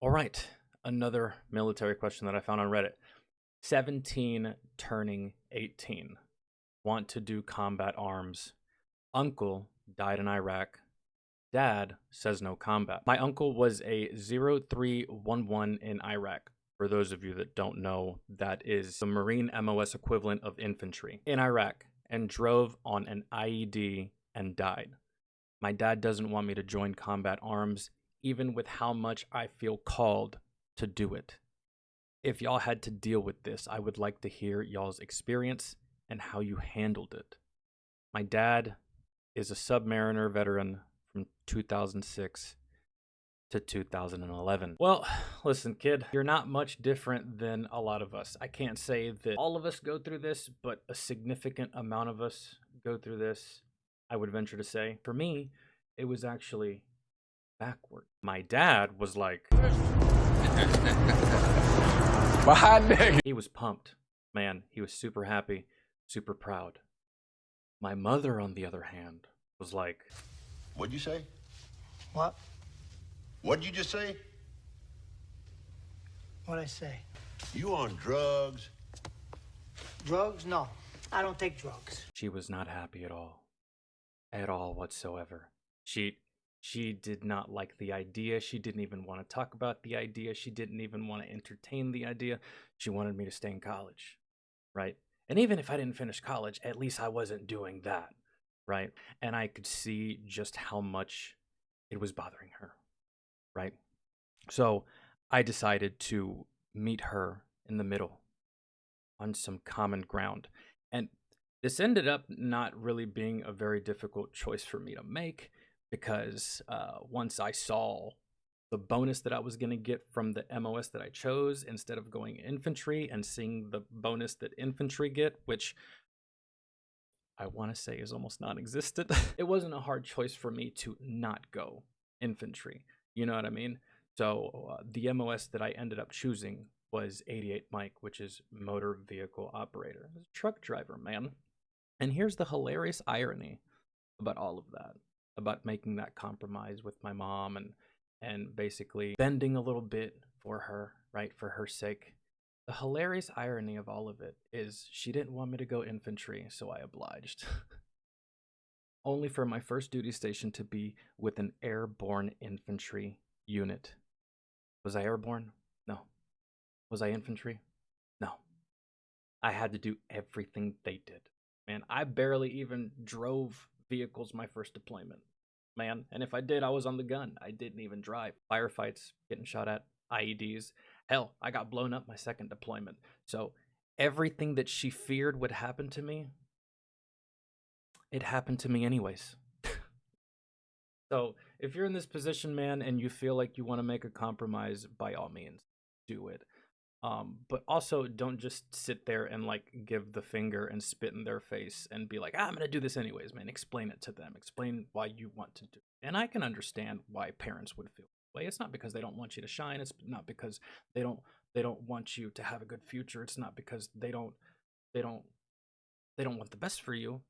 All right, another military question that I found on Reddit. 17 turning 18. Want to do combat arms. Uncle died in Iraq. Dad says no combat. My uncle was a 0311 in Iraq. For those of you that don't know, that is the Marine MOS equivalent of infantry in Iraq, and drove on an IED and died. My dad doesn't want me to join combat arms, even with how much I feel called to do it. If y'all had to deal with this, I would like to hear y'all's experience and how you handled it. My dad is a submariner veteran from 2006 to 2011. Well, listen, kid, you're not much different than a lot of us. I can't say that all of us go through this, but a significant amount of us go through this, I would venture to say. For me, it was actually backward. My dad was like, he was pumped. Man, he was super happy, super proud. My mother, on the other hand, was like, What'd you say? What? What'd you just say? What'd I say? You on drugs? Drugs? No, I don't take drugs. she was not happy at all whatsoever. She did not like the idea. She didn't even want to talk about the idea. She didn't even want to entertain the idea. She wanted me to stay in college, right? And even if I didn't finish college, at least I wasn't doing that, right? And I could see just how much it was bothering her, right? So I decided to meet her in the middle on some common ground. And this ended up not really being a very difficult choice for me to make, because once I saw the bonus that I was going to get from the MOS that I chose instead of going infantry, and seeing the bonus that infantry get, which I want to say is almost non-existent, it wasn't a hard choice for me to not go infantry. You know what I mean? So the MOS that I ended up choosing was 88 Mike, which is motor vehicle operator. I was a truck driver, man. And here's the hilarious irony about all of that, about making that compromise with my mom and basically bending a little bit for her, right, for her sake. The hilarious irony of all of it is she didn't want me to go infantry, so I obliged. Only for my first duty station to be with an airborne infantry unit. Was I airborne? No. Was I infantry? No. I had to do everything they did. Man, I barely even drove vehicles my first deployment, man. And if I did, I was on the gun. I didn't even drive. Firefights, getting shot at, IEDs. Hell, I got blown up my second deployment. So everything that she feared would happen to me, it happened to me anyways. So if you're in this position, man, and you feel like you want to make a compromise, by all means, do it. But also don't just sit there and like give the finger and spit in their face and be like, I'm gonna do this anyways, man. Explain it to them. Explain why you want to do it. And I can understand why parents would feel that way. It's not because they don't want you to shine. It's not because they don't want you to have a good future. It's not because they don't want the best for you.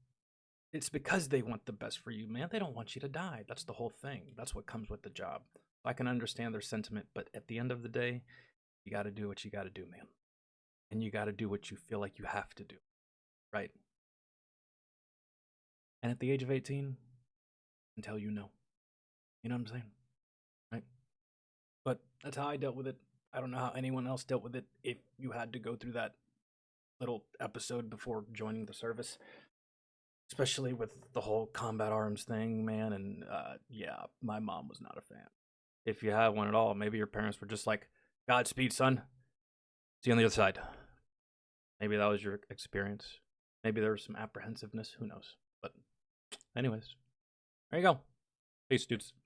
It's because they want the best for you, man. They don't want you to die. That's the whole thing. That's what comes with the job. I can understand their sentiment, but at the end of the day, you got to do what you got to do, man. And you got to do what you feel like you have to do, right? And at the age of 18, until you know. You know what I'm saying? Right? But that's how I dealt with it. I don't know how anyone else dealt with it if you had to go through that little episode before joining the service. Especially with the whole combat arms thing, man. And yeah, my mom was not a fan. If you have one at all, maybe your parents were just like, Godspeed, son. See you on the other side. Maybe that was your experience. Maybe there was some apprehensiveness. Who knows? But anyways, there you go. Peace, dudes.